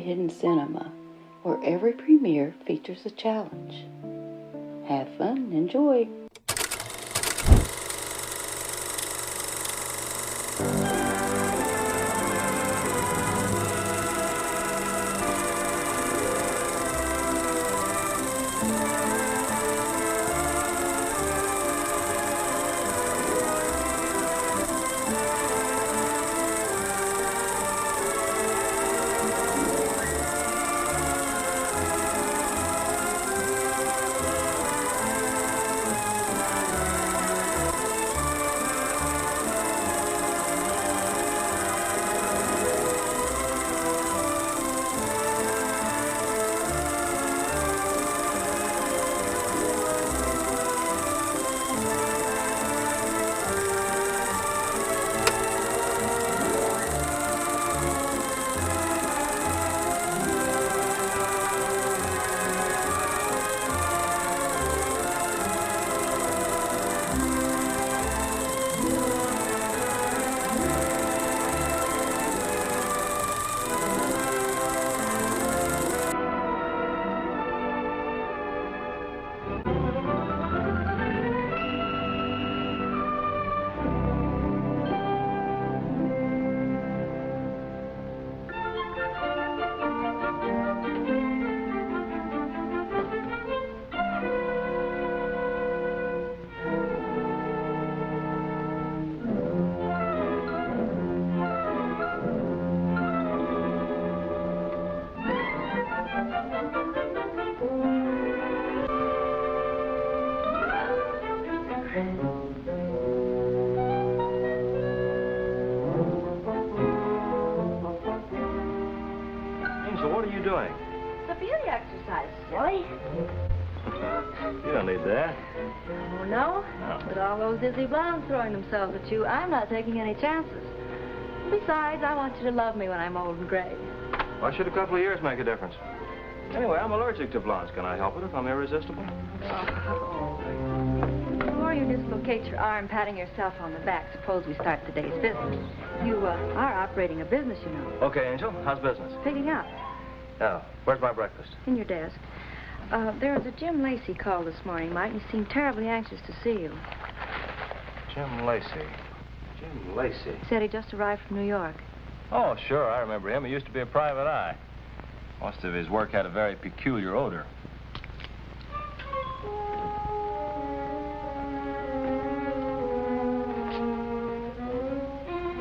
hidden cinema, where every premiere features a challenge. Have fun and enjoy. What are you doing? The beauty exercise, silly. You don't need that. Oh, no? No. But all those dizzy blondes throwing themselves at you, I'm not taking any chances. Besides, I want you to love me when I'm old and gray. Why should a couple of years make a difference? Anyway, I'm allergic to blondes. Can I help it if I'm irresistible? Oh. Before you dislocate your arm patting yourself on the back, suppose we start the day's business. You are operating a business, you know. Okay, Angel. How's business? Picking up. Oh, where's my breakfast? In your desk. There was a Jim Lacey call this morning, Mike, and he seemed terribly anxious to see you. Jim Lacey. Jim Lacey. He said he just arrived from New York. Oh, sure. I remember him. He used to be a private eye. Most of his work had a very peculiar odor.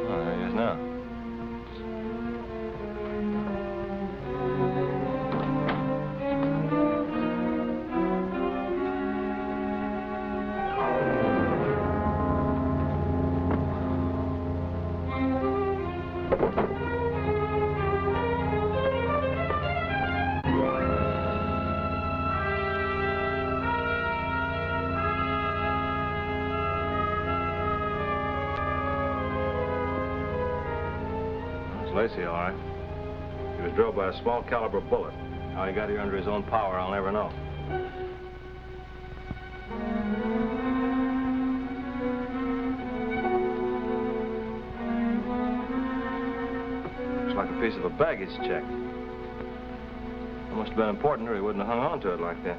Oh, there he is now. Lacey, all right. He was drilled by a small caliber bullet. How he got here under his own power, I'll never know. Looks like a piece of a baggage check. It must have been important or he wouldn't have hung on to it like that.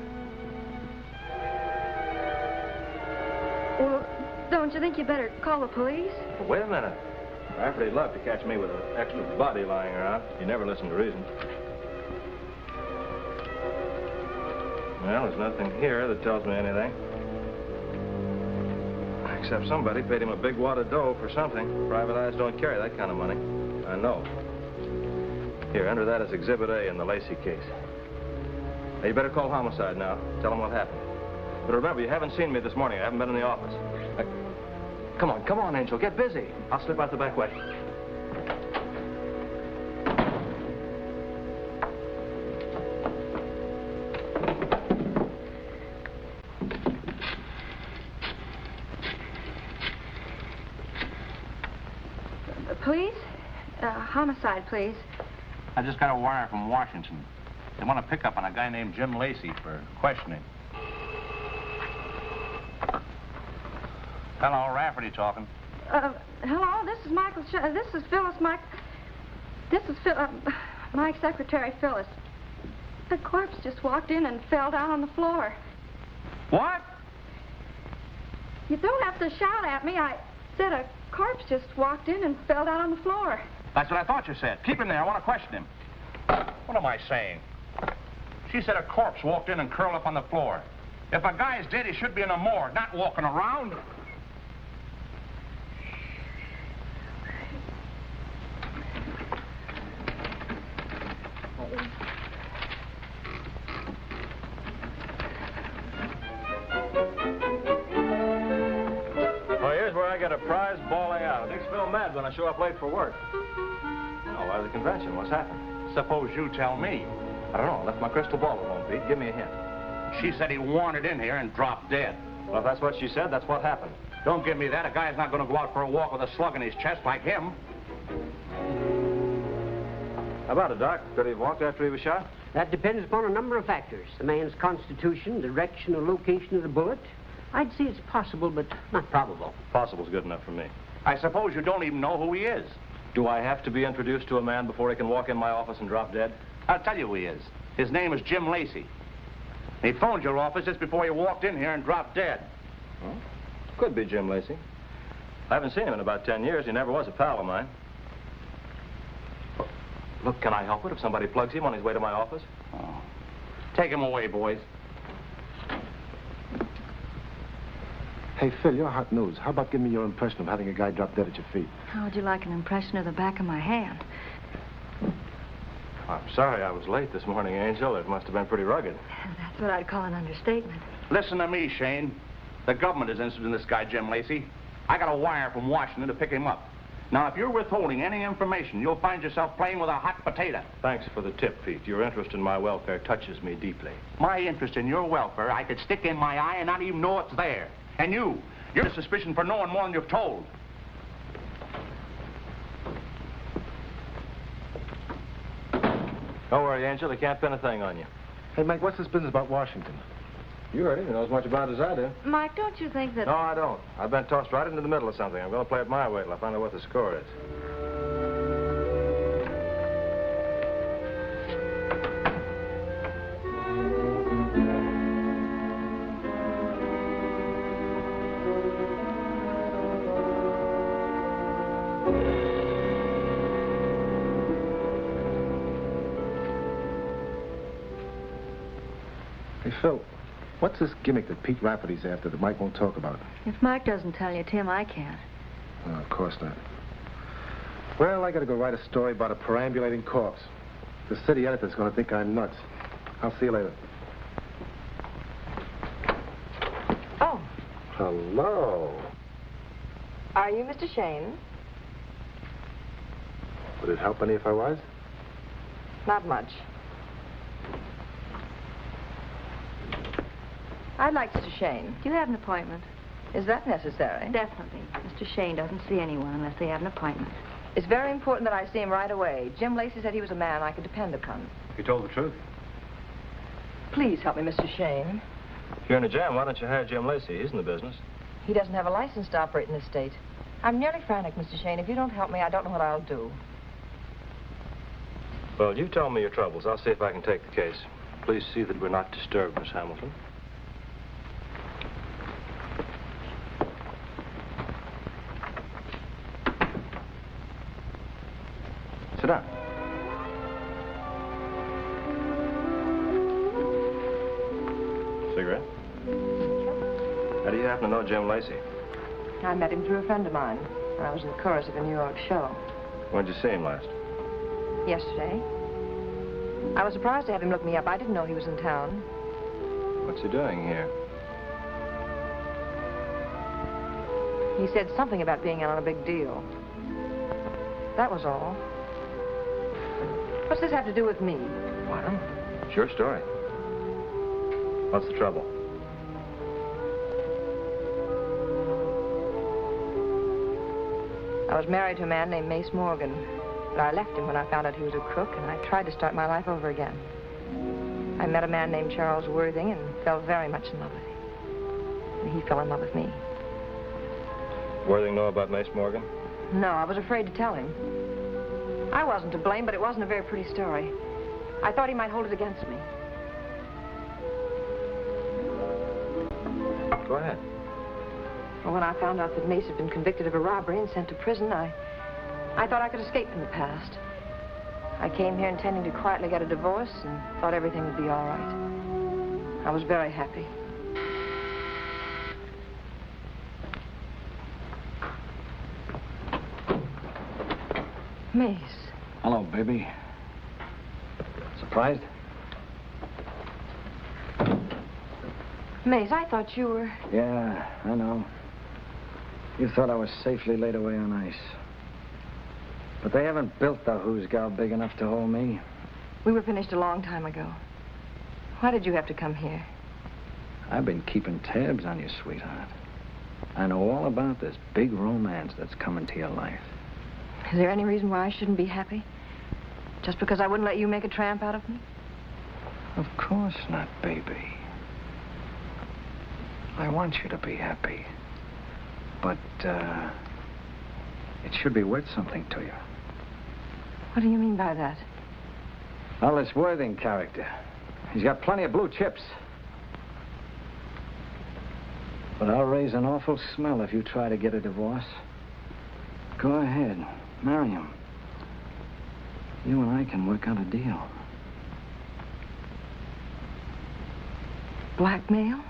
Well, don't you think you better call the police? Well, wait a minute. Rafferty'd love to catch me with an extra body lying around. He never listened to reason. Well, there's nothing here that tells me anything. Except somebody paid him a big wad of dough for something. Private eyes don't carry that kind of money. I know. Here, enter that as Exhibit A in the Lacey case. Now, you better call homicide now. Tell them what happened. But remember, you haven't seen me this morning. I haven't been in the office. Come on, Angel. Get busy. I'll slip out the back way. Police? Homicide, please. I just got a wire from Washington. They want to pick up on a guy named Jim Lacey for questioning. Hello, Rafferty talking. Hello, this is Michael Shayne. This is Phyllis Mike. This is Phil. Mike's secretary, Phyllis. The corpse just walked in and fell down on the floor. What? You don't have to shout at me. I said a corpse just walked in and fell down on the floor. That's what I thought you said. Keep him there. I want to question him. What am I saying? She said a corpse walked in and curled up on the floor. If a guy's dead, he should be in a morgue, not walking around. Well, here's where I get a prize bawling out. Nick's Phil mad when I show up late for work. Oh, why the convention? What's happened? Suppose you tell me. I don't know. I left my crystal ball alone, Pete. Give me a hint. She said he wandered in here and dropped dead. Well, if that's what she said, that's what happened. Don't give me that. A guy's not going to go out for a walk with a slug in his chest like him. How about it, Doc? Could he have walked after he was shot? That depends upon a number of factors. The man's constitution, direction, or location of the bullet. I'd say it's possible, but not probable. Possible's good enough for me. I suppose you don't even know who he is. Do I have to be introduced to a man before he can walk in my office and drop dead? I'll tell you who he is. His name is Jim Lacey. He phoned your office just before you walked in here and dropped dead. Well, could be Jim Lacey. I haven't seen him in about 10 years. He never was a pal of mine. Look, can I help it if somebody plugs him on his way to my office? Oh. Take him away, boys. Hey, Phil, you're hot news. How about giving me your impression of having a guy drop dead at your feet? How would you like an impression of the back of my hand? I'm sorry I was late this morning, Angel. It must have been pretty rugged. That's what I'd call an understatement. Listen to me, Shane. The government is interested in this guy, Jim Lacey. I got a wire from Washington to pick him up. Now, if you're withholding any information, you'll find yourself playing with a hot potato. Thanks for the tip, Pete. Your interest in my welfare touches me deeply. My interest in your welfare, I could stick in my eye and not even know it's there. And you're a suspicion for knowing more than you've told. Don't worry, Angel. They can't pin a thing on you. Hey, Mike, what's this business about Washington? You heard him. He knows as much about it as I do. Mike, don't you think that... No, I don't. I've been tossed right into the middle of something. I'm going to play it my way till I find out what the score is. Hey, Phil, what's this gimmick that Pete Rafferty's after that Mike won't talk about? If Mike doesn't tell you, Tim, I can't. Oh, of course not. Well, I got to go write a story about a perambulating corpse. The city editor's going to think I'm nuts. I'll see you later. Oh, Hello. are you Mr. Shayne? Would it help any if I was? Not much. I'd like Mr. Shayne. Do you have an appointment? Is that necessary? Definitely. Mr. Shayne doesn't see anyone unless they have an appointment. It's very important that I see him right away. Jim Lacey said he was a man I could depend upon. You told the truth. Please help me, Mr. Shayne. If you're in a jam, why don't you hire Jim Lacey? He's in the business. He doesn't have a license to operate in this state. I'm nearly frantic, Mr. Shayne. If you don't help me, I don't know what I'll do. Well, you tell me your troubles. I'll see if I can take the case. Please see that we're not disturbed, Miss Hamilton. Sit down. Cigarette? How do you happen to know Jim Lacey? I met him through a friend of mine. I was in the chorus of a New York show. When'd you see him last? Yesterday. I was surprised to have him look me up. I didn't know he was in town. What's he doing here? He said something about being in on a big deal. That was all. What's this have to do with me? Well, it's your story. What's the trouble? I was married to a man named Mace Morgan, but I left him when I found out he was a crook, and I tried to start my life over again. I met a man named Charles Worthing and fell very much in love with him. And he fell in love with me. Worthing know about Mace Morgan? No, I was afraid to tell him. I wasn't to blame, but it wasn't a very pretty story. I thought he might hold it against me. Go ahead. Well, when I found out that Mace had been convicted of a robbery and sent to prison, I thought I could escape from the past. I came here intending to quietly get a divorce and thought everything would be all right. I was very happy. Mace. Hello, baby. Surprised? Mace, I thought you were... Yeah, I know. You thought I was safely laid away on ice. But they haven't built the hoosgow big enough to hold me. We were finished a long time ago. Why did you have to come here? I've been keeping tabs on you, sweetheart. I know all about this big romance that's coming to your life. Is there any reason why I shouldn't be happy? Just because I wouldn't let you make a tramp out of me? Of course not, baby. I want you to be happy. But, it should be worth something to you. What do you mean by that? Well, this Worthing character. He's got plenty of blue chips. But I'll raise an awful smell if you try to get a divorce. Go ahead. Marry him. You and I can work out a deal. Blackmail?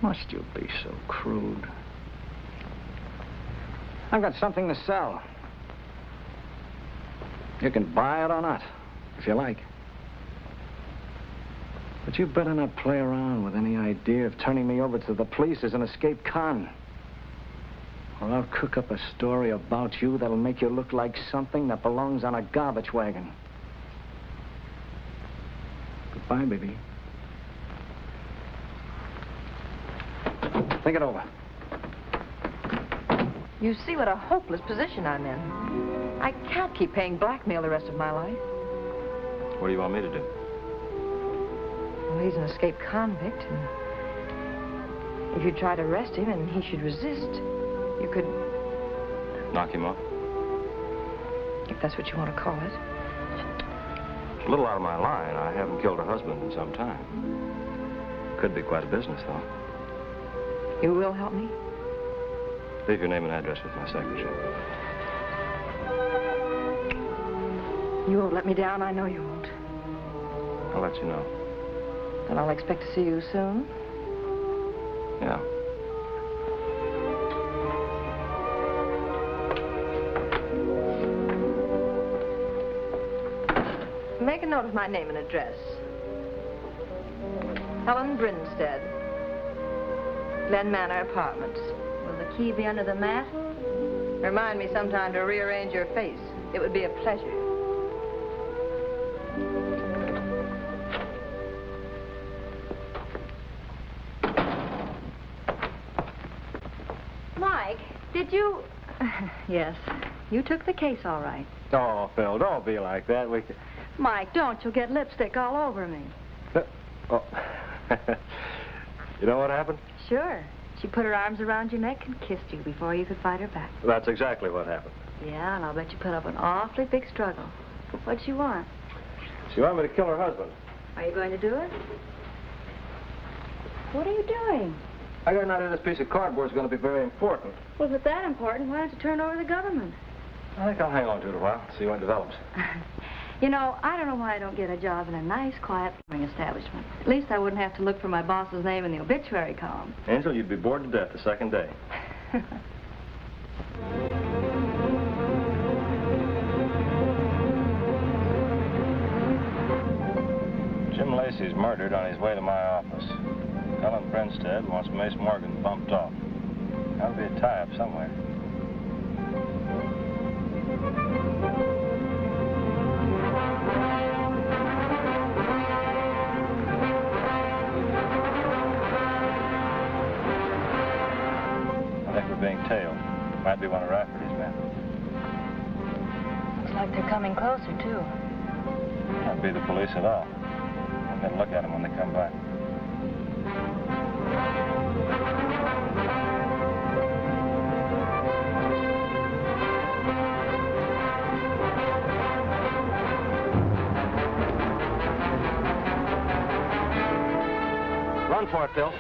Must you be so crude? I've got something to sell. You can buy it or not, if you like. But you better not play around with any idea of turning me over to the police as an escaped con. Or I'll cook up a story about you that'll make you look like something that belongs on a garbage wagon. Goodbye, baby. Think it over. You see what a hopeless position I'm in. I can't keep paying blackmail the rest of my life. What do you want me to do? Well, he's an escaped convict, and if you try to arrest him and he should resist, you could... Knock him off? If that's what you want to call it. It's a little out of my line. I haven't killed a husband in some time. Could be quite a business, though. You will help me? Leave your name and address with my secretary. You won't let me down, I know you won't. I'll let you know. Then I'll expect to see you soon. Yeah. Make a note of my name and address. Helen Brinstead. Glen Manor Apartments. Will the key be under the mat? Remind me sometime to rearrange your face. It would be a pleasure. Mike, did you... Yes, you took the case all right. Oh, Phil, don't be like that. We can... Mike, don't. You'll get lipstick all over me. Oh. You know what happened? Sure. She put her arms around your neck and kissed you before you could fight her back. That's exactly what happened. Yeah, and I'll bet you put up an awfully big struggle. What'd she want? She wanted me to kill her husband. Are you going to do it? What are you doing? I got an idea this piece of cardboard is going to be very important. Well, if it's that important, why don't you turn it over to the government? I think I'll hang on to it a while, see how it develops. You know, I don't know why I don't get a job in a nice, quiet plumbing establishment. At least I wouldn't have to look for my boss's name in the obituary column. Angel, you'd be bored to death the second day. Jim Lacey's murdered on his way to my office. Helen Brinstead wants Mace Morgan bumped off. That'll be a tie-up somewhere. I think we're being tailed. Might be one of Rafferty's men. Looks like they're coming closer, too. Can't be the police at all. I'm going to look at them when they come by. for it, Phil.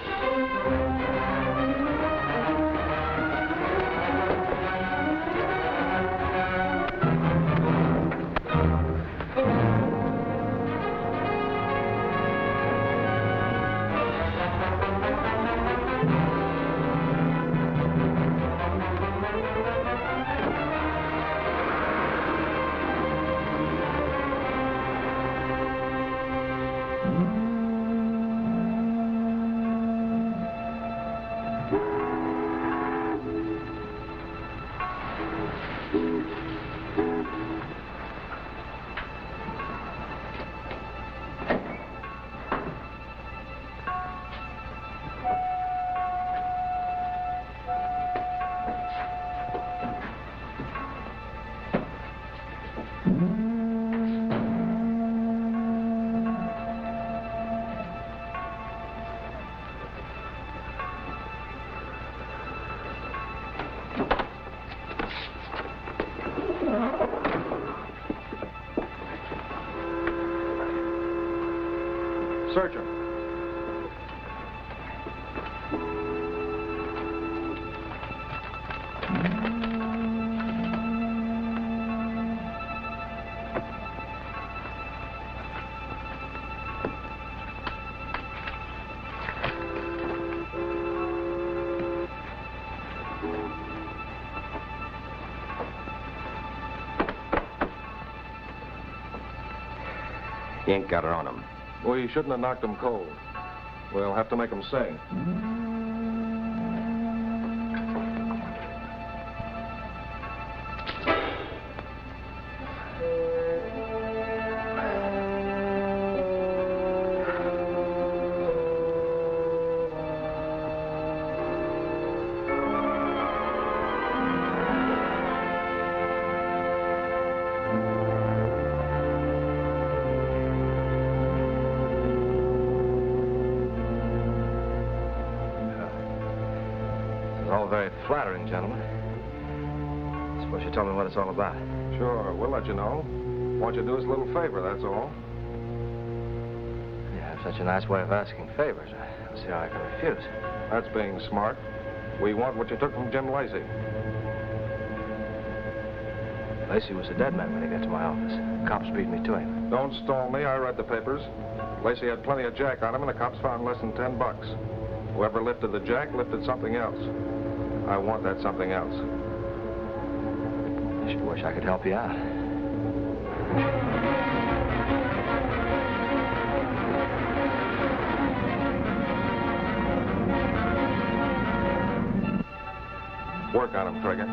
Search him. You ain't got her on him. We shouldn't have knocked him cold. We'll have to make him sing. All very flattering, gentlemen. Suppose you tell me what it's all about. Sure, we'll let you know. Want you to do us a little favor, that's all. You have such a nice way of asking favors. I don't see how I can refuse. That's being smart. We want what you took from Jim Lacey. Lacey was a dead man when he got to my office. Cops beat me to him. Don't stall me. I read the papers. Lacey had plenty of jack on him, and the cops found less than $10. Whoever lifted the jack lifted something else. I want that something else. I sure wish I could help you out. Work on him, Trigger.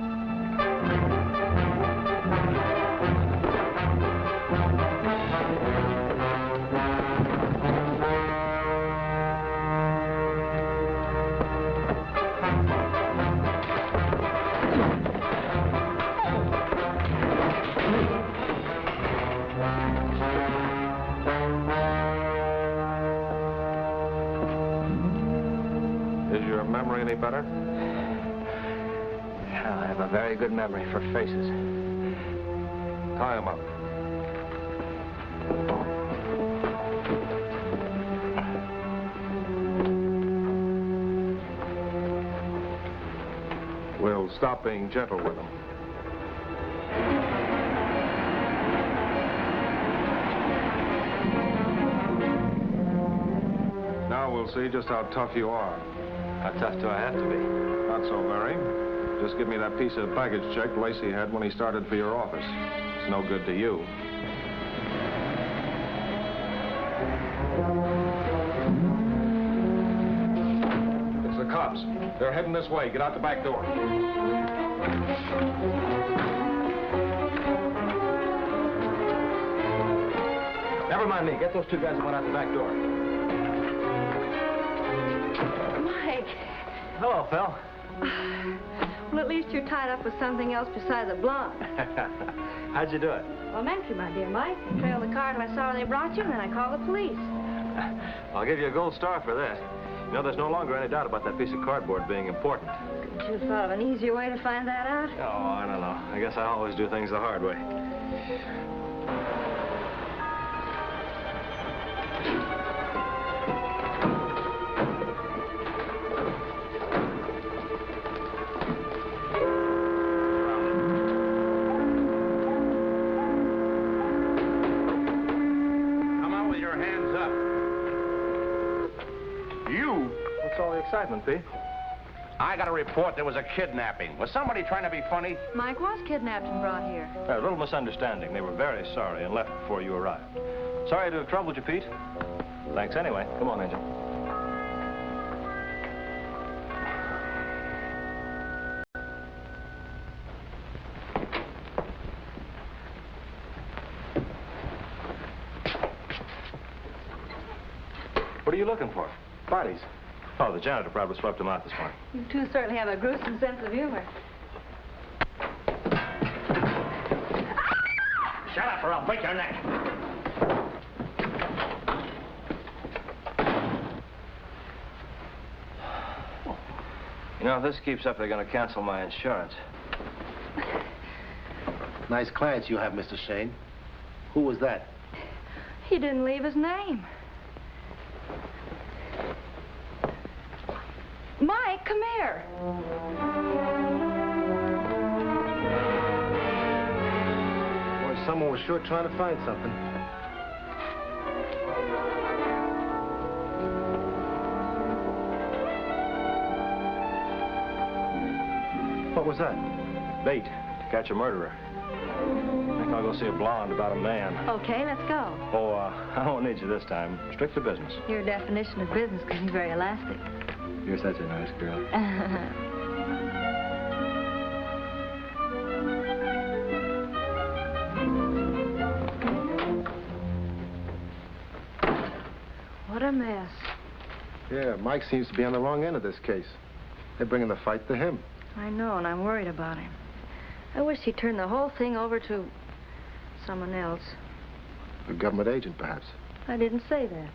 Is your memory any better? I have a very good memory for faces. Tie him up. We'll stop being gentle with him. Now we'll see just how tough you are. How tough do I have to be? Not so very. Just give me that piece of baggage check Lacey had when he started for your office. It's no good to you. It's the cops. They're heading this way. Get out the back door. Never mind me. Get those two guys that went out the back door. Mike. Hello, Phil. Well, at least you're tied up with something else besides a blonde. How'd you do it? Elementary, my dear Mike. I trailed the car till I saw they brought you, and then I called the police. I'll give you a gold star for that. You know, there's no longer any doubt about that piece of cardboard being important. Couldn't you have thought of an easier way to find that out? Oh, I don't know. I guess I always do things the hard way. excitement, Pete? I got a report there was a kidnapping. Was somebody trying to be funny? Mike was kidnapped and brought here. A little misunderstanding. They were very sorry and left before you arrived. Sorry to have troubled you, Pete. Thanks anyway. Come on, Angel. What are you looking for? Bodies. Oh, the janitor probably swept them out this morning. You two certainly have a gruesome sense of humor. Shut up or I'll break your neck. You know, if this keeps up, they're going to cancel my insurance. Nice clients you have, Mr. Shayne. Who was that? He didn't leave his name. Mike, come here. Boy, someone was sure trying to find something. What was that? Bait to catch a murderer. I think I'll go see a blonde about a man. Okay, let's go. Oh, I won't need you this time. Strict to business. Your definition of business can be very elastic. You're such a nice girl. What a mess. Yeah, Mike seems to be on the wrong end of this case. They're bringing the fight to him. I know, and I'm worried about him. I wish he'd turn the whole thing over to someone else. A government agent, perhaps. I didn't say that.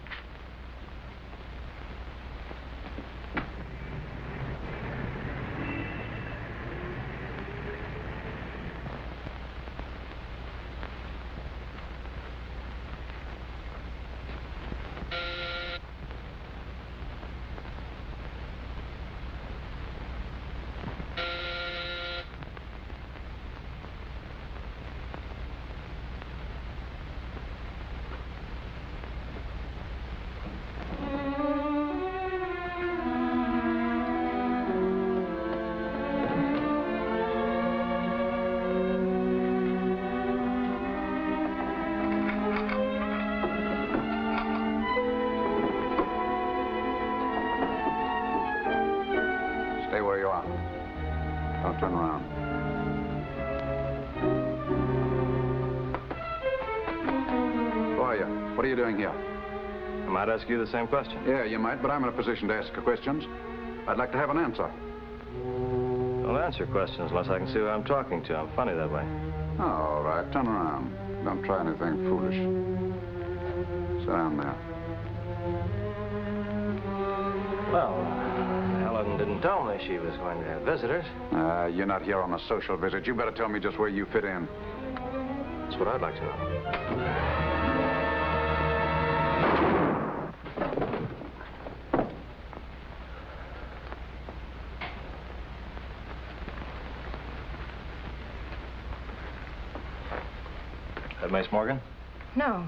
Stay where you are. Don't turn around. Who are you? What are you doing here? I might ask you the same question. Yeah, you might, but I'm in a position to ask questions. I'd like to have an answer. Don't answer questions unless I can see who I'm talking to. I'm funny that way. Oh, all right, turn around. Don't try anything foolish. Sit down there. Well, Helen didn't tell me she was going to have visitors. You're not here on a social visit. You better tell me just where you fit in. That's what I'd like to know. That Mace Morgan? No.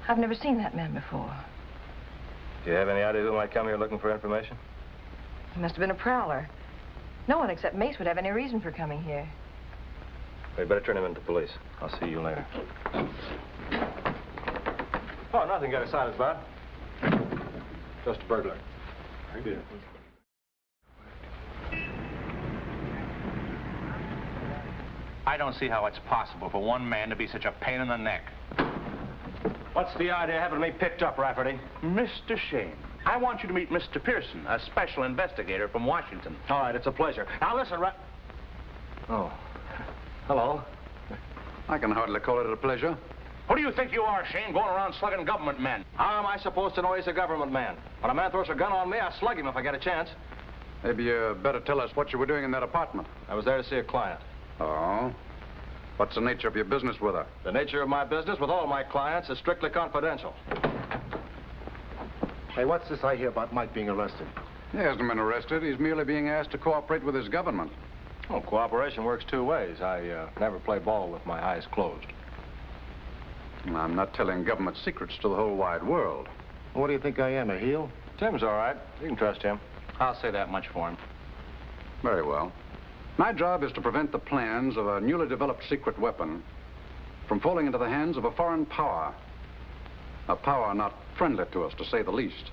I've never seen that man before. Do you have any idea who might come here looking for information? He must have been a prowler. No one except Mace would have any reason for coming here. We'd better turn him into police. I'll see you later. Oh, nothing. Get excited about. Just a burglar. Very good. I don't see how it's possible for one man to be such a pain in the neck. What's the idea of having me picked up, Rafferty? Mr. Shayne, I want you to meet Mr. Pearson, a special investigator from Washington. All right, it's a pleasure. Now listen, Oh. Hello. I can hardly call it a pleasure. Who do you think you are, Shayne, going around slugging government men? How am I supposed to know he's a government man? When a man throws a gun on me, I slug him if I get a chance. Maybe you better tell us what you were doing in that apartment. I was there to see a client. Oh? What's the nature of your business with her? The nature of my business with all my clients is strictly confidential. Hey, what's this I hear about Mike being arrested? He hasn't been arrested. He's merely being asked to cooperate with his government. Well, cooperation works two ways. I never play ball with my eyes closed. I'm not telling government secrets to the whole wide world. What do you think I am, a heel? Tim's all right. You can trust him. I'll say that much for him. Very well. My job is to prevent the plans of a newly developed secret weapon from falling into the hands of a foreign power. A power not friendly to us, to say the least.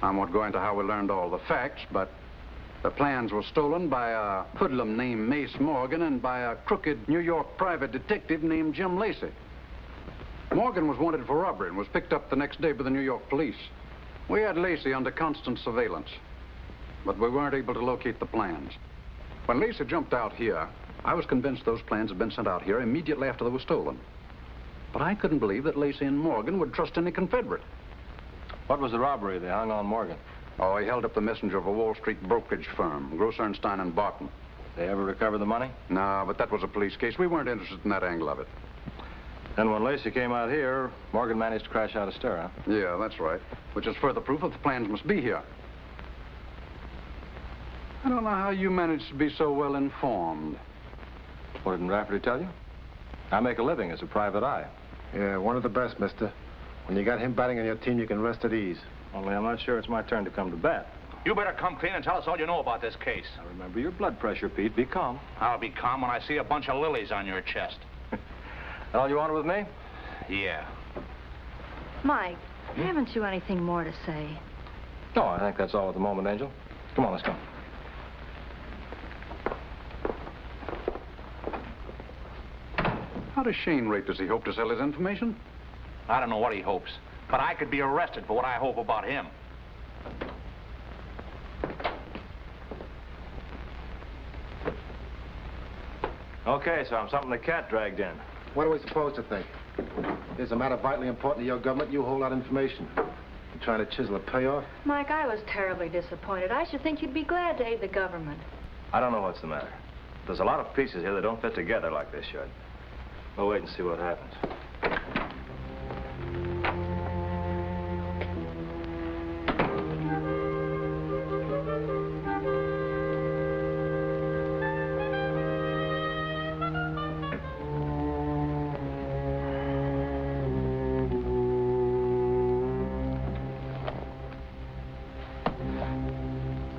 I won't go into how we learned all the facts, but the plans were stolen by a hoodlum named Mace Morgan and by a crooked New York private detective named Jim Lacey. Morgan was wanted for robbery and was picked up the next day by the New York police. We had Lacey under constant surveillance, but we weren't able to locate the plans. When Lacey jumped out here, I was convinced those plans had been sent out here immediately after they were stolen. But I couldn't believe that Lacey and Morgan would trust any Confederate. What was the robbery they hung on Morgan? Oh, he held up the messenger of a Wall Street brokerage firm, Gross-Ernstein and Barton. They ever recover the money? No, but that was a police case. We weren't interested in that angle of it. Then when Lacey came out here, Morgan managed to crash out a stir, huh? Yeah, that's right. Which is further proof that the plans must be here. I don't know how you managed to be so well informed. What didn't Rafferty tell you? I make a living as a private eye. Yeah, one of the best, mister. When you got him batting on your team, you can rest at ease. Only I'm not sure it's my turn to come to bat. You better come clean and tell us all you know about this case. Now remember your blood pressure, Pete. Be calm. I'll be calm when I see a bunch of lilies on your chest. That all you wanted with me? Yeah. Mike, haven't you anything more to say? No, I think that's all at the moment, Angel. Come on, let's go. How does Shayne rate? Does he hope to sell his information? I don't know what he hopes, but I could be arrested for what I hope about him. Okay, so I'm something the cat dragged in. What are we supposed to think? There's a matter vitally important to your government. You hold out information. You trying to chisel a payoff? Mike, I was terribly disappointed. I should think you'd be glad to aid the government. I don't know what's the matter. There's a lot of pieces here that don't fit together like they should. We'll wait and see what happens.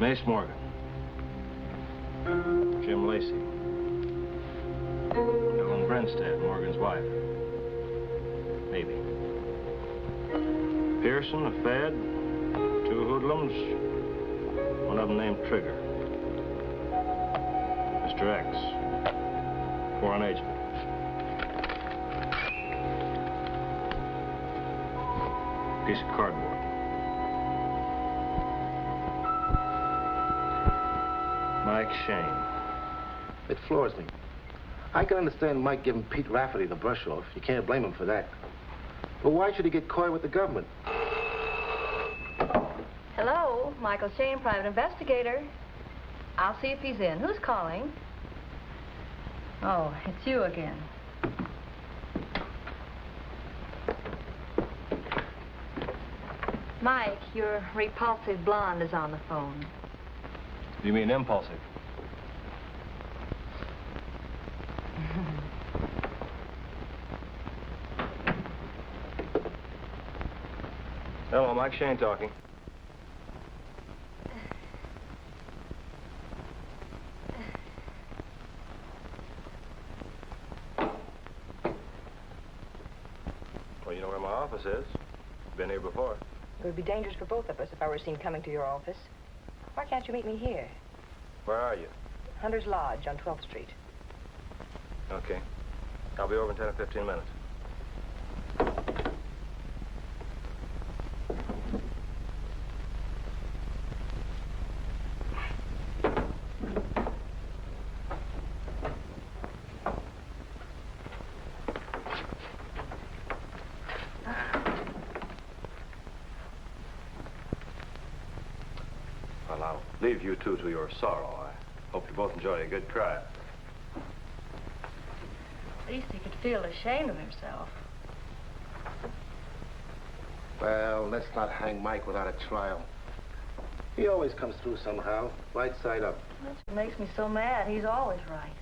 Mace Morgan. Jim Lacey. Ellen Brenstad, Morgan's wife. Maybe. Pearson, a Fed. 2 hoodlums. One of them named Trigger. Mr. X. Foreign agent. Piece of cardboard. Mike Shayne. It floors me. I can understand Mike giving Pete Rafferty the brush off. You can't blame him for that. But why should he get coy with the government? Hello, Michael Shayne, private investigator. I'll see if he's in. Who's calling? Oh, it's you again. Mike, your repulsive blonde is on the phone. You mean impulsive? Hello, Mike Shayne talking. Well, you know where my office is. Been here before. It would be dangerous for both of us if I were seen coming to your office. Why can't you meet me here? Where are you? Hunter's Lodge on 12th Street. Okay. I'll be over in 10 or 15 minutes. Well, I'll leave you two to your sorrow. I hope you both enjoy a good cry. At least he could feel ashamed of himself. Well, let's not hang Mike without a trial. He always comes through somehow, right side up. That's what makes me so mad. He's always right.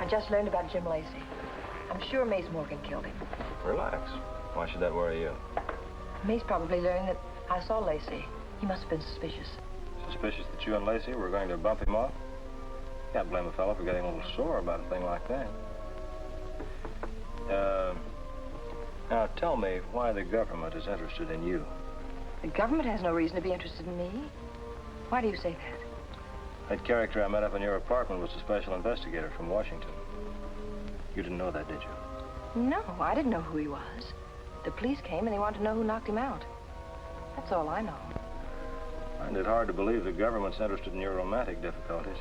I just learned about Jim Lacey. I'm sure Mace Morgan killed him. Relax. Why should that worry you? Mace probably learned that I saw Lacey. He must have been suspicious. Suspicious that you and Lacey were going to bump him off? Can't blame a fellow for getting a little sore about a thing like that. Now tell me why the government is interested in you. The government has no reason to be interested in me. Why do you say that? That character I met up in your apartment was a special investigator from Washington. You didn't know that, did you? No, I didn't know who he was. The police came and they wanted to know who knocked him out. That's all I know. I find it hard to believe the government's interested in your romantic difficulties.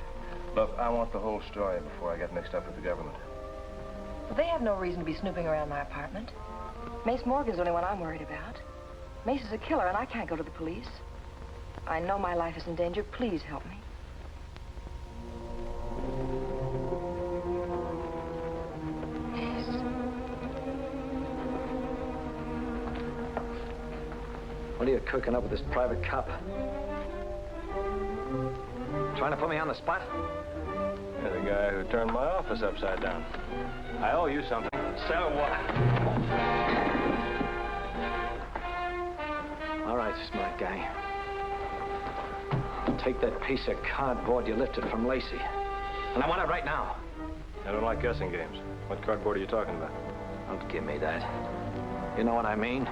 Look, I want the whole story before I get mixed up with the government. Well, they have no reason to be snooping around my apartment. Mace Morgan's the only one I'm worried about. Mace is a killer, and I can't go to the police. I know my life is in danger. Please help me. What are you cooking up with this private cop? Trying to put me on the spot? You're the guy who turned my office upside down. I owe you something. So what? All right, smart guy. Take that piece of cardboard you lifted from Lacey. And I want it right now. I don't like guessing games. What cardboard are you talking about? Don't give me that. You know what I mean?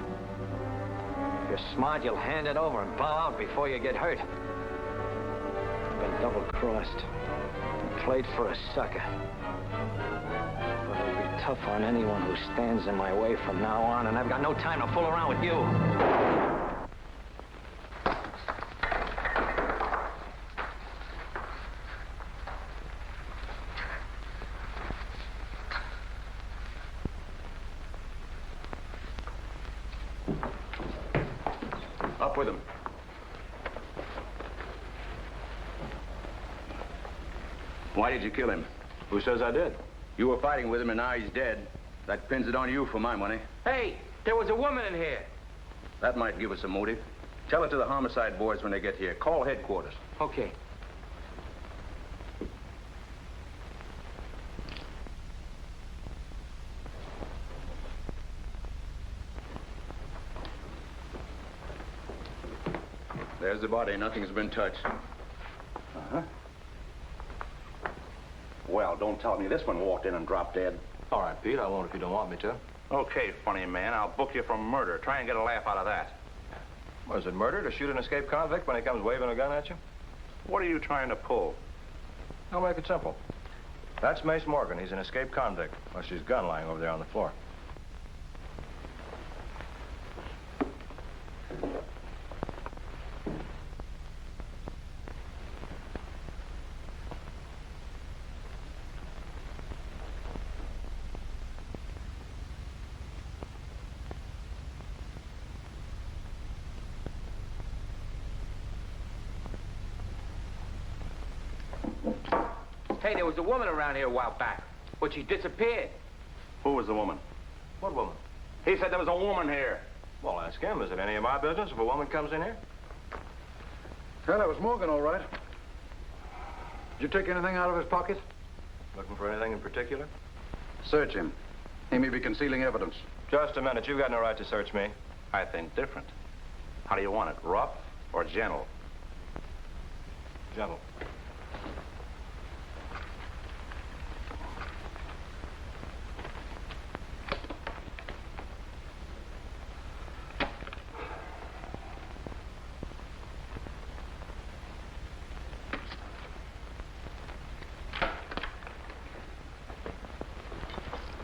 If you're smart, you'll hand it over and bow out before you get hurt. You've been double-crossed. Played for a sucker. But it'll be tough on anyone who stands in my way from now on, and I've got no time to fool around with you. Up with him. Why did you kill him? Who says I did? You were fighting with him and now he's dead. That pins it on you for my money. Hey, there was a woman in here. That might give us a motive. Tell it to the homicide boys when they get here. Call headquarters. Okay. There's the body. Nothing's been touched. Uh-huh. Well, don't tell me this one walked in and dropped dead. All right, Pete, I won't if you don't want me to. Okay, funny man. I'll book you for murder. Try and get a laugh out of that. Was it murder to shoot an escaped convict when he comes waving a gun at you? What are you trying to pull? I'll make it simple. That's Mace Morgan. He's an escaped convict. Well, she's gun lying over there on the floor. Hey, there was a woman around here a while back, but she disappeared. Who was the woman? What woman? He said there was a woman here. Well, ask him. Is it any of my business if a woman comes in here? Well, that was Morgan, all right. Did you take anything out of his pocket? Looking for anything in particular? Search him. He may be concealing evidence. Just a minute. You've got no right to search me. I think different. How do you want it, rough or gentle? Gentle.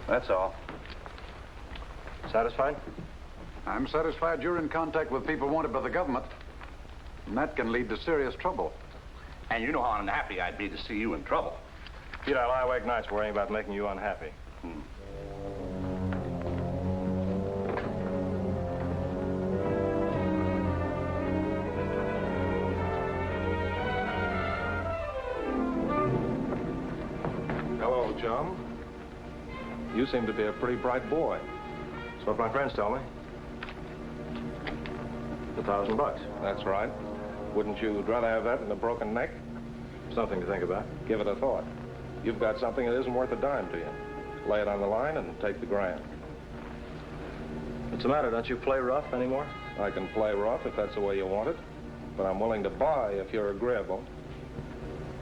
That's all. Satisfied? I'm satisfied you're in contact with people wanted by the government. And that can lead to serious trouble. And you know how unhappy I'd be to see you in trouble. Pete, I lie awake nights worrying about making you unhappy. Hello, chum. You seem to be a pretty bright boy. That's what my friends tell me. $1,000. That's right. Wouldn't you rather have that than a broken neck? Something to think about. Give it a thought. You've got something that isn't worth a dime to you. Lay it on the line and take the grand. What's the matter? Don't you play rough anymore? I can play rough if that's the way you want it, but I'm willing to buy if you're agreeable.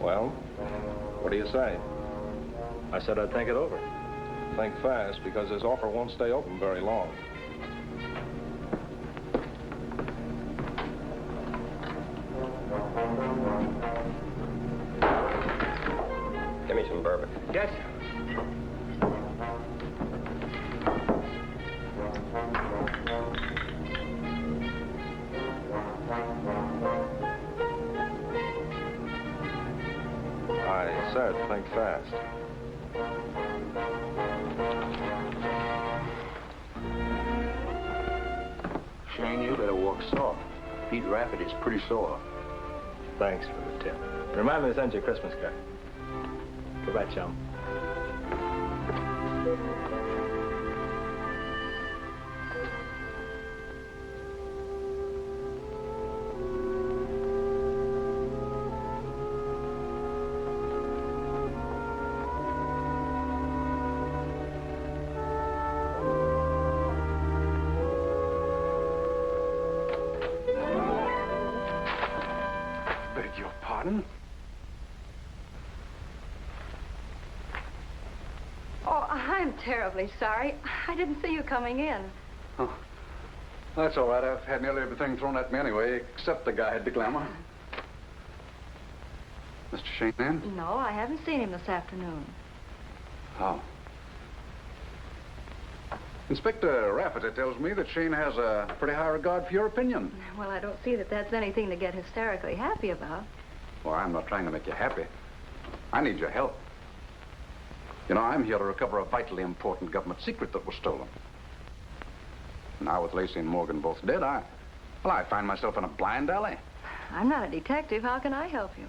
Well, what do you say? I said I'd think it over. Think fast, because this offer won't stay open very long. Give me some bourbon. Yes. I said think fast. Shane, you better walk soft. Pete Rafford is pretty sore. Thanks for the tip. Remind me to send you a Christmas card. Goodbye, chum. Beg your pardon? Oh, I'm terribly sorry. I didn't see you coming in. Oh, that's all right. I've had nearly everything thrown at me anyway, except the guy had the glamour. Mr. Shayne in? No, I haven't seen him this afternoon. Oh. Inspector Rafferty tells me that Shayne has a pretty high regard for your opinion. Well, I don't see that that's anything to get hysterically happy about. Well, I'm not trying to make you happy. I need your help. You know, I'm here to recover a vitally important government secret that was stolen. Now, with Lacey and Morgan both dead, I find myself in a blind alley. I'm not a detective. How can I help you?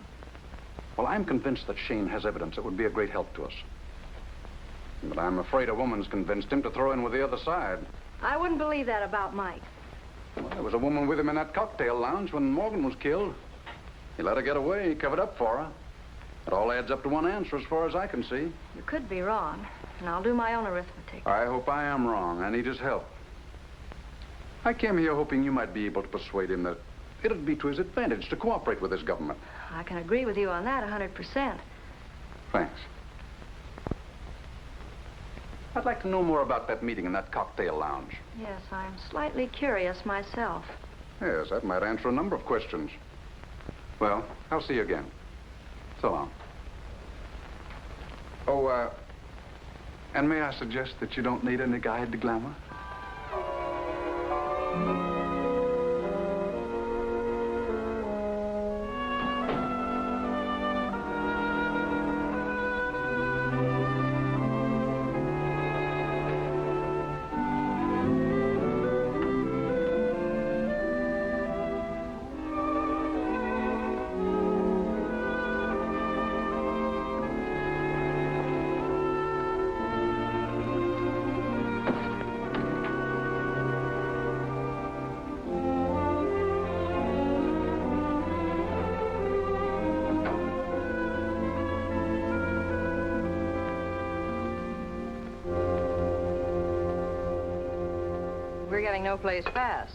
Well, I'm convinced that Shayne has evidence that would be a great help to us. But I'm afraid a woman's convinced him to throw in with the other side. I wouldn't believe that about Mike. Well, there was a woman with him in that cocktail lounge when Morgan was killed. He let her get away. He covered up for her. It all adds up to one answer as far as I can see. You could be wrong, and I'll do my own arithmetic. I hope I am wrong. I need his help. I came here hoping you might be able to persuade him that it'd be to his advantage to cooperate with his government. I can agree with you on that 100%. Thanks. I'd like to know more about that meeting in that cocktail lounge. Yes, I'm slightly curious myself. Yes, that might answer a number of questions. Well, I'll see you again. So long. Oh, and may I suggest that you don't need any guide to glamour? We're getting no place fast.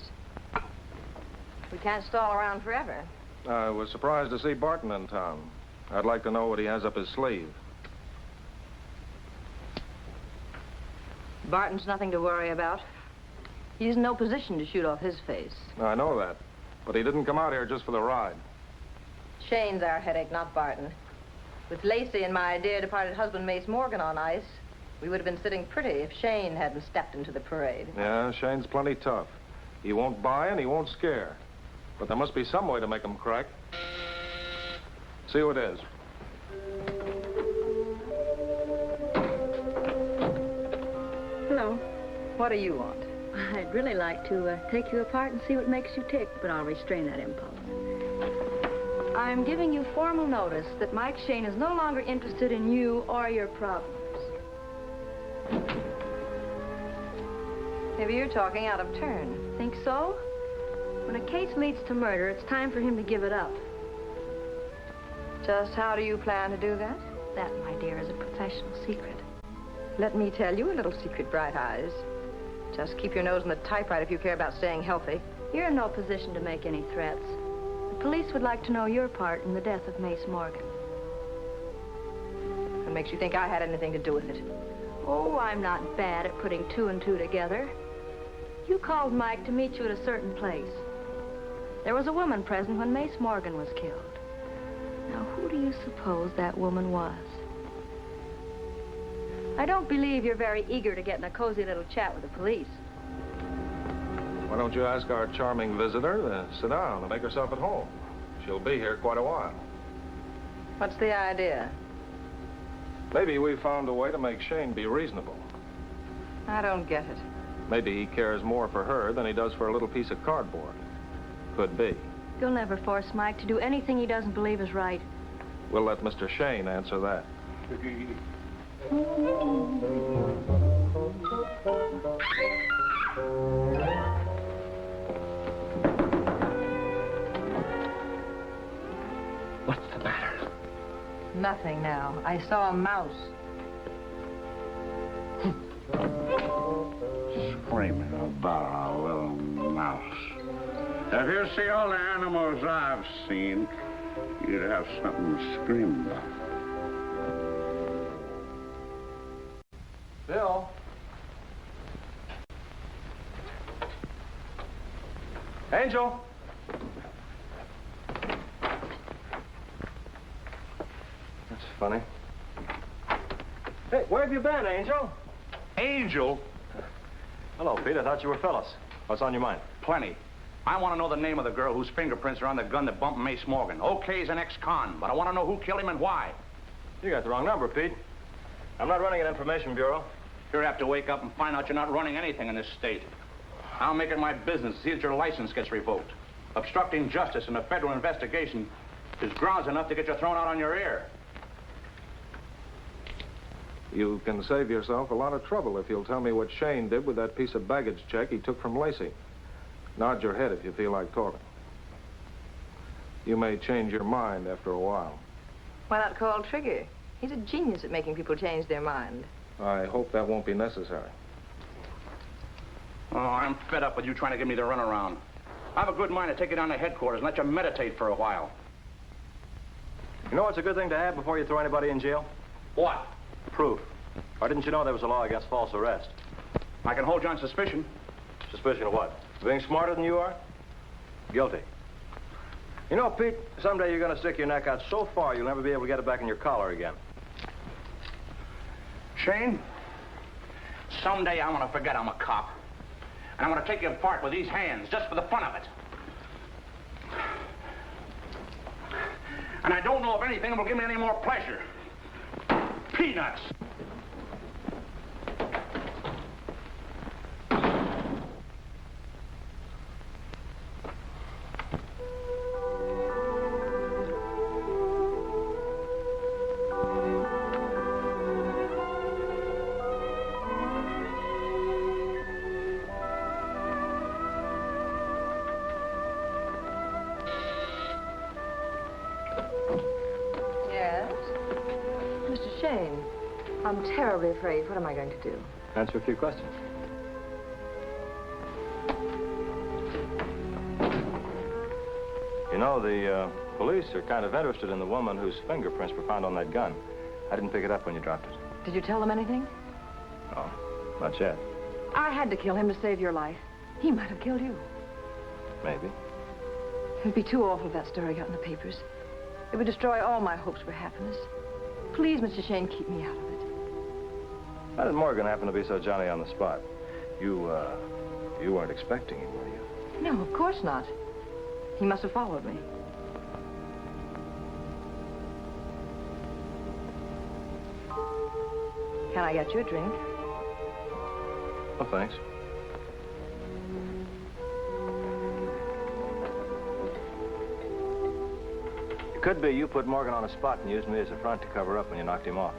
We can't stall around forever. I was surprised to see Barton in town. I'd like to know what he has up his sleeve. Barton's nothing to worry about. He's in no position to shoot off his face. I know that, but he didn't come out here just for the ride. Shayne's our headache, not Barton. With Lacey and my dear departed husband, Mace Morgan, on ice, we would have been sitting pretty if Shayne hadn't stepped into the parade. Yeah, Shayne's plenty tough. He won't buy and he won't scare. But there must be some way to make him crack. See who it is. Hello. What do you want? I'd really like to take you apart and see what makes you tick, but I'll restrain that impulse. I'm giving you formal notice that Mike Shayne is no longer interested in you or your problems. Maybe you're talking out of turn. Think so? When a case leads to murder, it's time for him to give it up. Just how do you plan to do that? That, my dear, is a professional secret. Let me tell you a little secret, Bright Eyes. Just keep your nose on the typewriter if you care about staying healthy. You're in no position to make any threats. The police would like to know your part in the death of Mace Morgan. What makes you think I had anything to do with it? Oh, I'm not bad at putting two and two together. You called Mike to meet you at a certain place. There was a woman present when Mace Morgan was killed. Now, who do you suppose that woman was? I don't believe you're very eager to get in a cozy little chat with the police. Why don't you ask our charming visitor to sit down and make herself at home? She'll be here quite a while. What's the idea? Maybe we found a way to make Shayne be reasonable. I don't get it. Maybe he cares more for her than he does for a little piece of cardboard. Could be. You'll never force Mike to do anything he doesn't believe is right. We'll let Mr. Shayne answer that. What's the matter? Nothing now. I saw a mouse. Screaming about a little mouse. If you see all the animals I've seen, you'd have something to scream about. Bill? Angel? That's funny. Hey, where have you been, Angel? Angel? Hello, Pete. I thought you were Phyllis. What's on your mind? Plenty. I want to know the name of the girl whose fingerprints are on the gun that bumped Mace Morgan. Okay, he's an ex-con, but I want to know who killed him and why. You got the wrong number, Pete. I'm not running an information bureau. You'll have to wake up and find out you're not running anything in this state. I'll make it my business to see that your license gets revoked. Obstructing justice in a federal investigation is grounds enough to get you thrown out on your ear. You can save yourself a lot of trouble if you'll tell me what Shayne did with that piece of baggage check he took from Lacey. Nod your head if you feel like talking. You may change your mind after a while. Why not call Trigger? He's a genius at making people change their mind. I hope that won't be necessary. Oh, I'm fed up with you trying to give me the runaround. I have a good mind to take you down to headquarters and let you meditate for a while. You know what's a good thing to have before you throw anybody in jail? What? Proof. Why didn't you know there was a law against false arrest? I can hold you on suspicion. Suspicion of what? Being smarter than you are? Guilty. You know, Pete, someday you're going to stick your neck out so far you'll never be able to get it back in your collar again. Shayne, someday I want to forget I'm a cop. And I want to take you apart with these hands, just for the fun of it. And I don't know if anything will give me any more pleasure. Peanuts. I'm terribly afraid. What am I going to do? Answer a few questions. You know, the police are kind of interested in the woman whose fingerprints were found on that gun. I didn't pick it up when you dropped it. Did you tell them anything? No, not yet. I had to kill him to save your life. He might have killed you. Maybe. It'd be too awful if that story got in the papers. It would destroy all my hopes for happiness. Please, Mr. Shayne, keep me out of it. How did Morgan happen to be so Johnny on the spot? You weren't expecting him, were you? No, of course not. He must have followed me. Can I get you a drink? Oh, thanks. It could be you put Morgan on a spot and used me as a front to cover up when you knocked him off.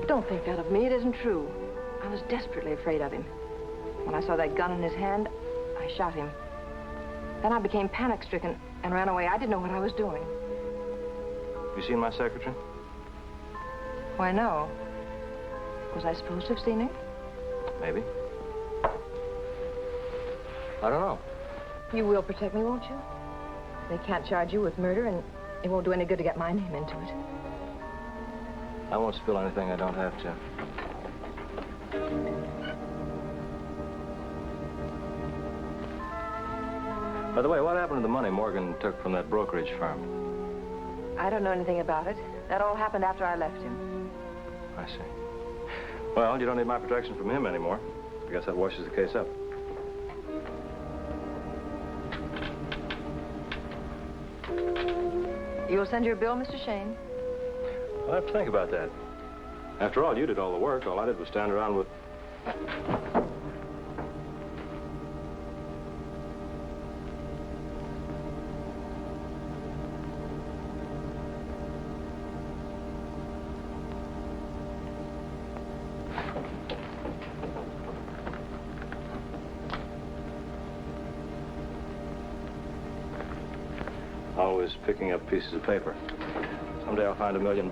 Don't think that of me. It isn't true. I was desperately afraid of him. When I saw that gun in his hand, I shot him. Then I became panic-stricken and ran away. I didn't know what I was doing. You seen my secretary? Why, no. Was I supposed to have seen her? Maybe. I don't know. You will protect me, won't you? They can't charge you with murder, and it won't do any good to get my name into it. I won't spill anything I don't have to. By the way, what happened to the money Morgan took from that brokerage firm? I don't know anything about it. That all happened after I left him. I see. Well, you don't need my protection from him anymore. I guess that washes the case up. You'll send your bill, Mr. Shayne? I'll have to think about that. After all, you did all the work. All I did was stand around with... Always picking up pieces of paper. Someday I'll find $1 million.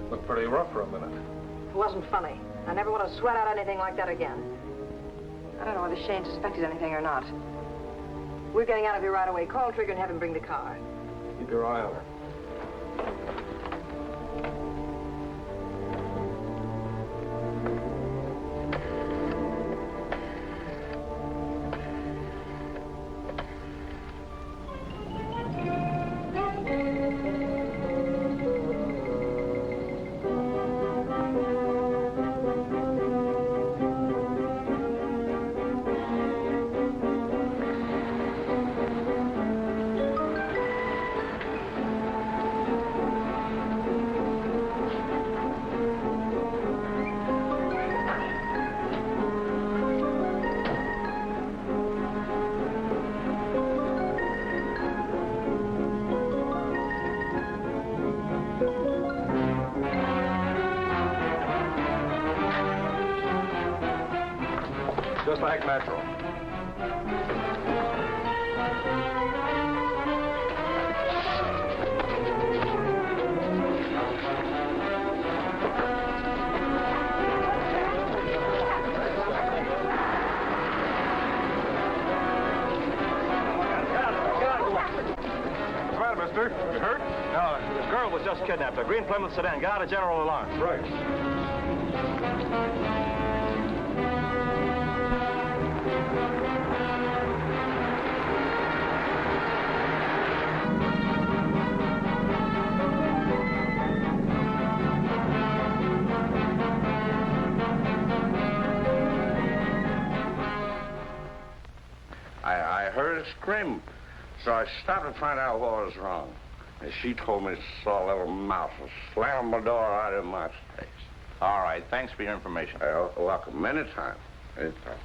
Looked pretty rough for a minute. It wasn't funny. I never want to sweat out anything like that again. I don't know whether Shane suspected anything or not. We're getting out of here right away. Call Trigger and have him bring the car. Keep your eye on her. Just like natural. Mister, you hurt? No, this girl was just kidnapped. A green Plymouth sedan. Got out of general alarm. Right. I heard a scream, so I stopped to find out what was wrong. And she told me saw a little mouse slam the door out of my face. All right, thanks for your information. Welcome. Anytime. Anytime.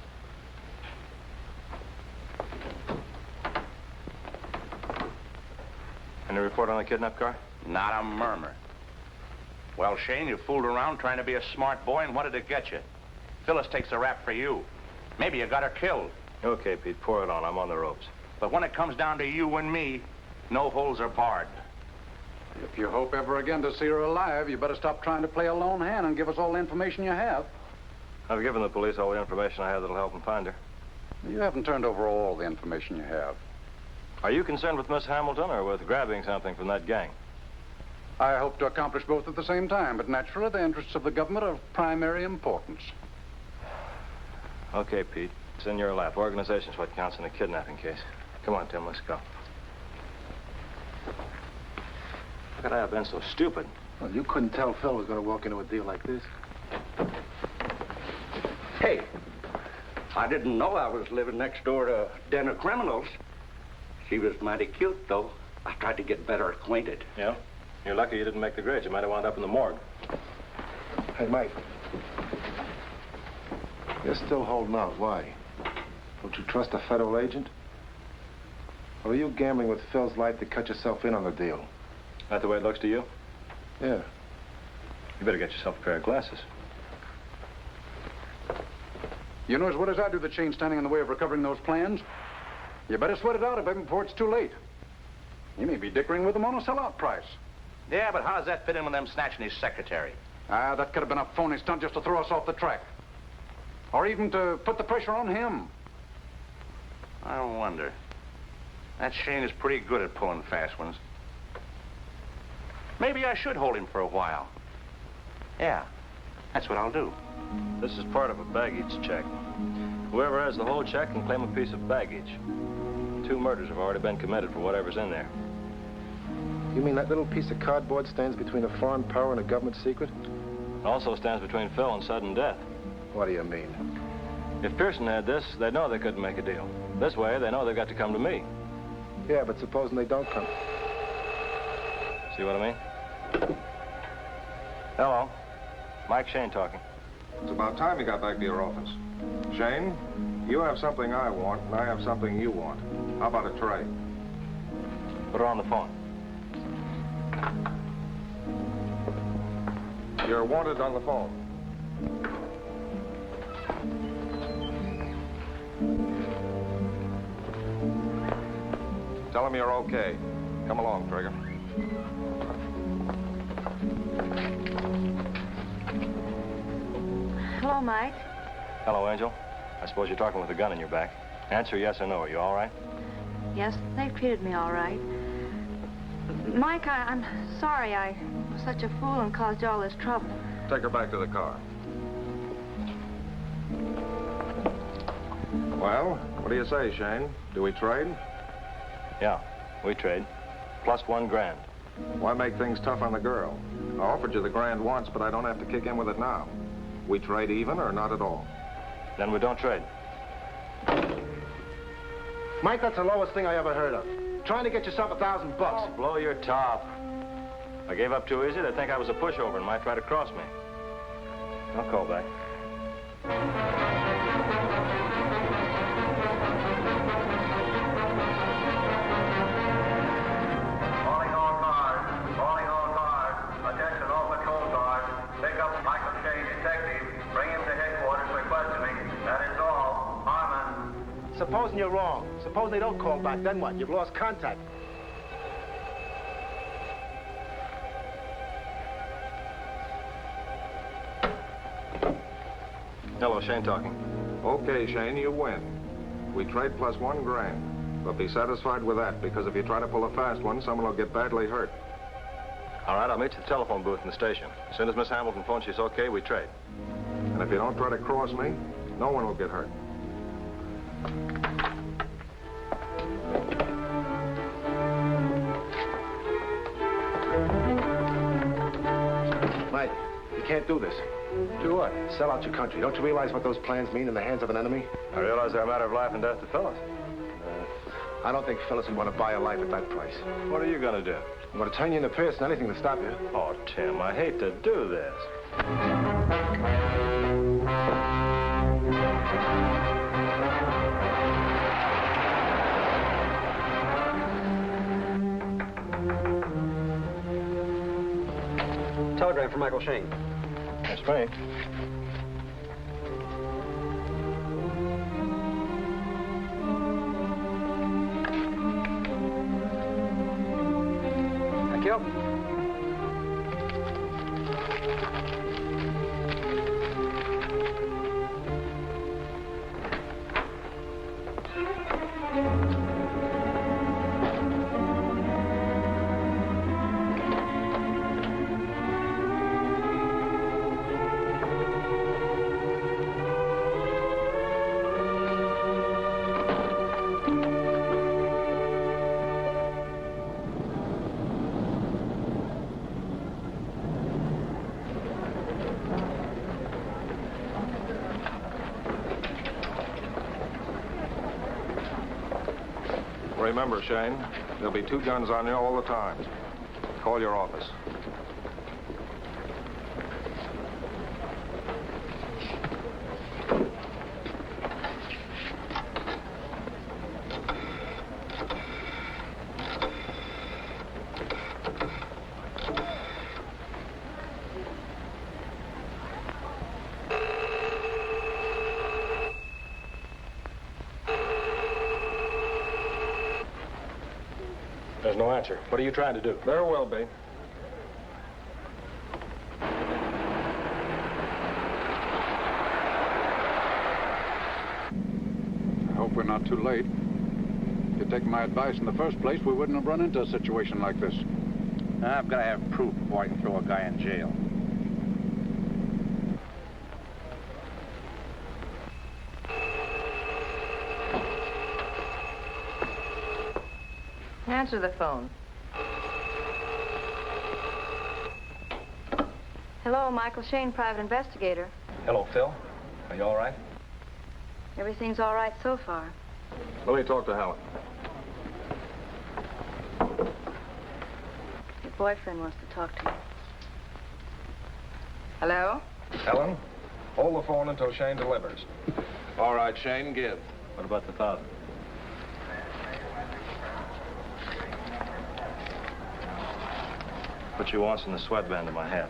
Any report on the kidnapped car? Not a murmur. Well, Shane, you fooled around trying to be a smart boy, and what did it get you? Phyllis takes a rap for you. Maybe you got her killed. Okay, Pete, pour it on. I'm on the ropes. But when it comes down to you and me, no holes are barred. If you hope ever again to see her alive, you better stop trying to play a lone hand and give us all the information you have. I've given the police all the information I have that'll help them find her. You haven't turned over all the information you have. Are you concerned with Miss Hamilton or with grabbing something from that gang? I hope to accomplish both at the same time, but naturally the interests of the government are of primary importance. Okay, Pete. It's in your lap. Organization's what counts in a kidnapping case. Come on, Tim, let's go. How could I have been so stupid? Well, you couldn't tell Phil was going to walk into a deal like this. Hey, I didn't know I was living next door to a den of criminals. She was mighty cute, though. I tried to get better acquainted. Yeah? You're lucky you didn't make the grade. You might have wound up in the morgue. Hey, Mike. You're still holding out. Why? Don't you trust a federal agent? Or are you gambling with Phil's life to cut yourself in on the deal? That the way it looks to you? Yeah. You better get yourself a pair of glasses. You know as well as I do that Shane's standing in the way of recovering those plans. You better sweat it out of him before it's too late. You may be dickering with him on a sellout price. Yeah, but how does that fit in with them snatching his secretary? That could have been a phony stunt just to throw us off the track. Or even to put the pressure on him. I wonder. That Shayne is pretty good at pulling fast ones. Maybe I should hold him for a while. Yeah, that's what I'll do. This is part of a baggage check. Whoever has the whole check can claim a piece of baggage. 2 murders have already been committed for whatever's in there. You mean that little piece of cardboard stands between a foreign power and a government secret? It also stands between Phil and sudden death. What do you mean? If Pearson had this, they'd know they couldn't make a deal. This way, they know they've got to come to me. Yeah, but supposing they don't come. See what I mean? Hello. Mike Shayne talking. It's about time you got back to your office. Shayne, you have something I want, and I have something you want. How about a trade? Put her on the phone. You're wanted on the phone. Tell him you're okay. Come along, Trigger. Hello, Mike. Hello, Angel. I suppose you're talking with a gun in your back. Answer yes or no. Are you all right? Yes, they've treated me all right. Mike, I'm sorry I was such a fool and caused you all this trouble. Take her back to the car. Well, what do you say, Shayne? Do we trade? Yeah, we trade. Plus $1 grand. Why make things tough on the girl? I offered you the grand once, but I don't have to kick in with it now. We trade even or not at all? Then we don't trade. Mike, that's the lowest thing I ever heard of. Trying to get yourself $1,000 bucks. Oh, blow your top. If I gave up too easy, they'd think I was a pushover and might try to cross me. I'll call back. Calling all cars. Attention all patrol cars. Pick up Michael Shayne, detective. Bring him to headquarters for questioning. That is all. Harmon. Supposing you're wrong. Suppose they don't call back, then what? You've lost contact. Hello, Shayne talking. Okay, Shayne, you win. We trade plus $1 grand. But be satisfied with that, because if you try to pull a fast one, someone will get badly hurt. All right, I'll meet you at the telephone booth in the station. As soon as Miss Hamilton phones she's okay, we trade. And if you don't try to cross me, no one will get hurt. Mike, you can't do this. Do what? Sell out your country. Don't you realize what those plans mean in the hands of an enemy? I realize they're a matter of life and death to Phyllis. I don't think Phyllis would want to buy a life at that price. What are you going to do? I'm going to turn you into Pearson, anything to stop you. Oh, Tim, I hate to do this. Telegram from Michael Shayne. That's me. Thank you. Remember, Shayne, there'll be 2 guns on you all the time. Call your office. There's no answer. What are you trying to do? There will be. I hope we're not too late. If you'd taken my advice in the first place, we wouldn't have run into a situation like this. I've got to have proof before I can throw a guy in jail. Answer the phone. Hello, Michael Shayne, private investigator. Hello, Phil. Are you all right? Everything's all right so far. Let me talk to Helen. Your boyfriend wants to talk to you. Hello? Helen, hold the phone until Shayne delivers. All right, Shayne, give. What about the 1,000? What you want's in the sweatband of my hat.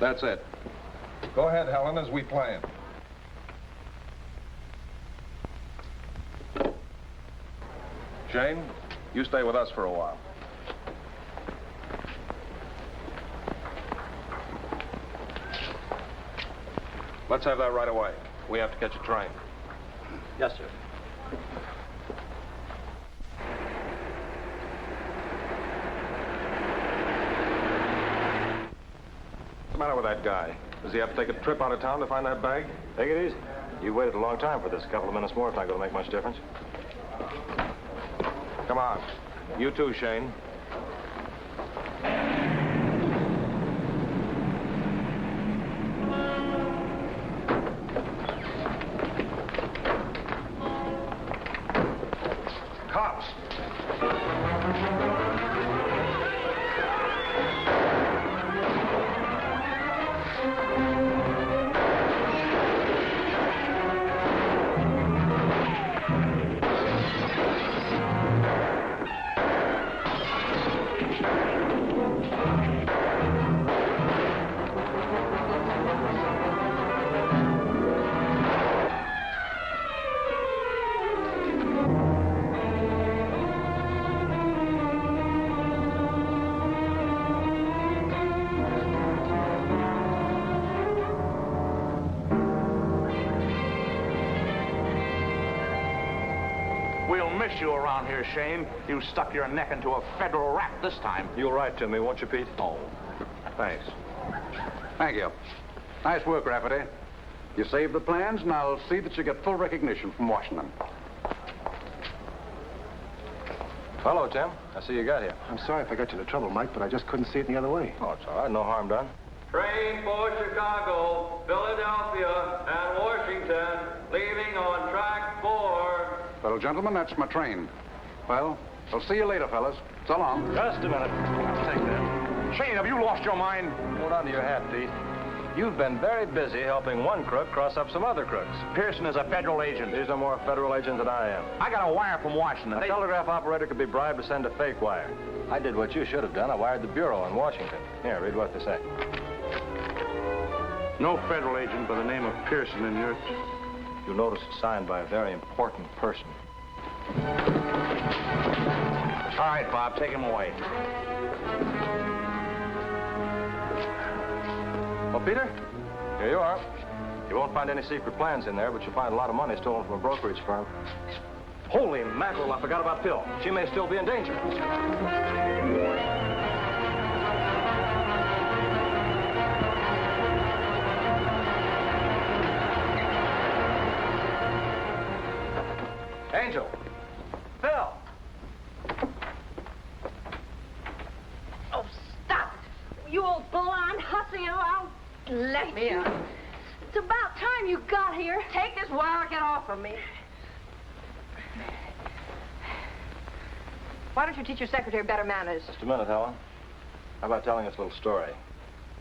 That's it. Go ahead, Helen, as we planned. Shayne, you stay with us for a while. Let's have that right away. We have to catch a train. Yes, sir. What's the matter with that guy? Does he have to take a trip out of town to find that bag? Take it easy. You waited a long time for this. A couple of minutes more is not going to make much difference. Come on. You too, Shayne. Cops! We'll miss you around here, Shayne. You stuck your neck into a federal rat this time. You'll write to me, won't you, Pete? Oh. Thanks. Thank you. Nice work, Rafferty. You saved the plans, and I'll see that you get full recognition from Washington. Hello, Tim. I see you got here. I'm sorry if I got you into trouble, Mike, but I just couldn't see it any other way. Oh, it's all right. No harm done. Train for Chicago, Philadelphia, and Washington, leaving on track 4. Well, gentlemen, that's my train. Well, I'll see you later, fellas. So long. Just a minute. I'll take that. Shayne, have you lost your mind? Hold on to your hat, Pete. You've been very busy helping one crook cross up some other crooks. Pearson is a federal agent. He's no more a federal agent than I am. I got a wire from Washington. A telegraph operator could be bribed to send a fake wire. I did what you should have done. I wired the bureau in Washington. Here, read what they say. No federal agent by the name of Pearson in your... You'll notice it's signed by a very important person. All right, Bob, take him away. Well, Peter, here you are. You won't find any secret plans in there, but you'll find a lot of money stolen from a brokerage firm. Holy mackerel, I forgot about Phil. She may still be in danger. Angel. Phil. Oh, stop it. You old blonde hussy, I'll let me out. It's about time you got here. Take this wire, get off of me. Why don't you teach your secretary better manners? Just a minute, Helen. How about telling us a little story?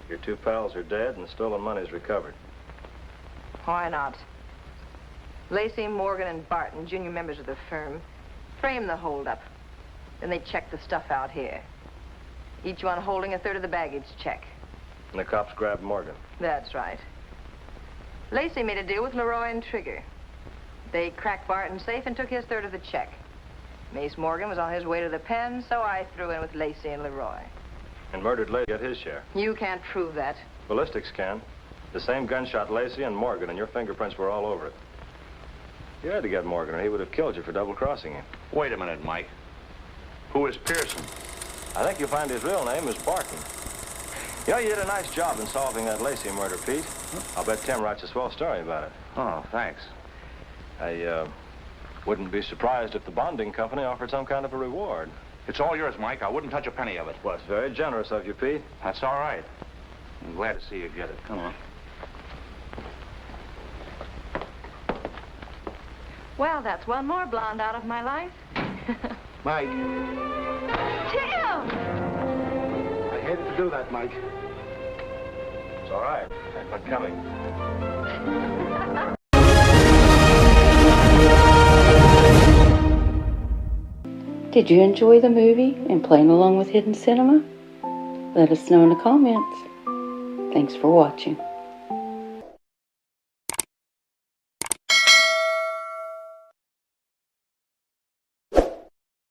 Your two pals are dead and the stolen money's recovered. Why not? Lacey, Morgan, and Barton, junior members of the firm, framed the holdup. Then they checked the stuff out here. Each one holding a third of the baggage check. And the cops grabbed Morgan. That's right. Lacey made a deal with Leroy and Trigger. They cracked Barton's safe and took his third of the check. Mace Morgan was on his way to the pen, so I threw in with Lacey and Leroy. And murdered Lacey got his share. You can't prove that. Ballistics can. The same gun shot Lacey and Morgan, and your fingerprints were all over it. You had to get Morgan, or he would have killed you for double-crossing you. Wait a minute, Mike. Who is Pearson? I think you'll find his real name is Barton. You know, you did a nice job in solving that Lacey murder, Pete. I'll bet Tim writes a swell story about it. Oh, thanks. I wouldn't be surprised if the bonding company offered some kind of a reward. It's all yours, Mike. I wouldn't touch a penny of it. Well, it's very generous of you, Pete. That's all right. I'm glad to see you get it. Come on. Well, that's one more blonde out of my life. Mike, Tim! I hated to do that, Mike. It's all right. Thanks for coming. Did you enjoy the movie and playing along with Hidden Cinema? Let us know in the comments. Thanks for watching.